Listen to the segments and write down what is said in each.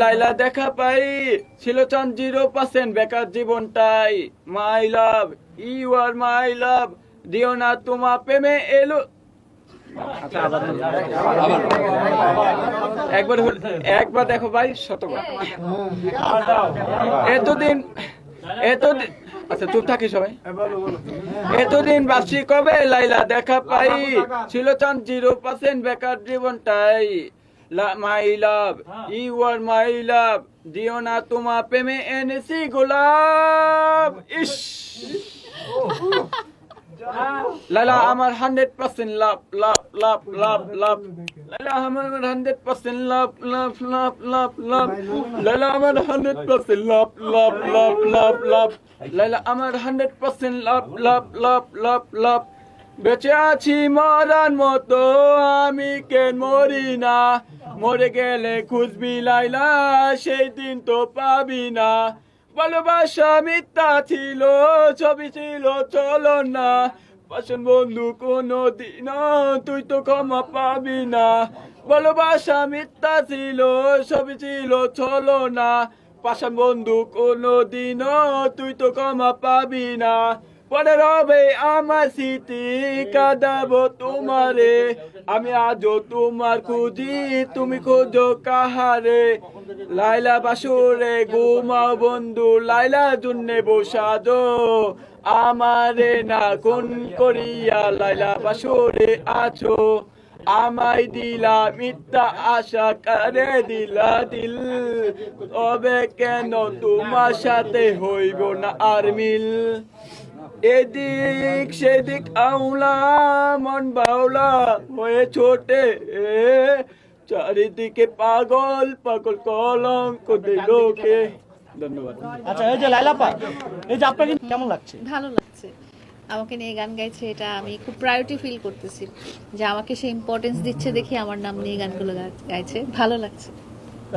লাইলা দেখা পাই ছিল চান 0% বেকার জীবনটাই মাই লাভ ইউ আর মাই লাভ দিও না তোমার প্রেমে এলো একবার দেখো ভাই শতবার এতদিন আচ্ছা চুপ থাকি সবাই এতদিন বাসি কবে লাইলা দেখা পাই ছিল চান 0% বেকার জীবনটাই মাই লাভ ইউ আর মাই লাভ দিও না তোমার প্রেমে এনেছি গোলাপ ইস লাইলা আমার 100% লাভ লাভ লাভ লাভ লাভ লাইলা আমার 100% লাভ লাভ লাভ লাভ লাভ লাইলা আমার 100% লাভ লাভ লাভ লাভ লাভ লাইলা আমার 100% লাভ লাভ লাভ লাভ লাভ বেঁচে আছি মরার মতো আমি কেন মরি না মরে গেলে খুঁজবি লাইলা সেই দিন তো পাবি না ভালোবাসা মিথ্যা ছিল ছবি ছিল চলো না পাশন বন্ধু কোনো দিন তুই তো ক্ষমা পাবি না ভালোবাসা মিথ্যা ছিল ছবি ছিল চলো না পাশন বন্ধু কোনো দিন তুই তো ক্ষমা পাবি না পরে রবে আমার স্মৃতি কাঁদাবো তোমারে আমি আজও তোমার খুঁজি তুমি খোঁজো কাহারে লাইলা বাসুরে ঘুমাও বন্ধু লাইলা জুন্নে বসাদো আমারে না কোন করিয়া লাইলা বাসুরে আছো আমায় দিলা মিথ্যা আশা করে দিলা দিল তবে কেন তোমার সাথে হইব না আর মিল এদিক সেদিক আউলা মন বাউলা হয়ে ছোটে চারিদিকে পাগল পাগল কলঙ্ক দিল কে ধন্যবাদ। আচ্ছা এই যে লাইলাপা এই যে আপনাকে কেমন লাগছে? ভালো লাগছে, আমাকে নিয়ে গান গাইছে, এটা আমি খুব প্রায়োরিটি ফিল করতেছি যে আমাকে সে ইম্পর্টেন্স দিচ্ছে দেখি আমার নাম নিয়ে গানগুলো গাইছে, ভালো লাগছে।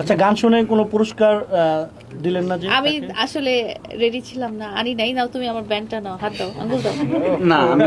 আচ্ছা গান শুনে কোনো পুরস্কার দিলেন না? যে আমি আসলে রেডি ছিলাম না, আনি নাই। নাও তুমি আমার ব্যান্ডটা নাও, হাত দাও, আঙ্গুল দাও। না আমি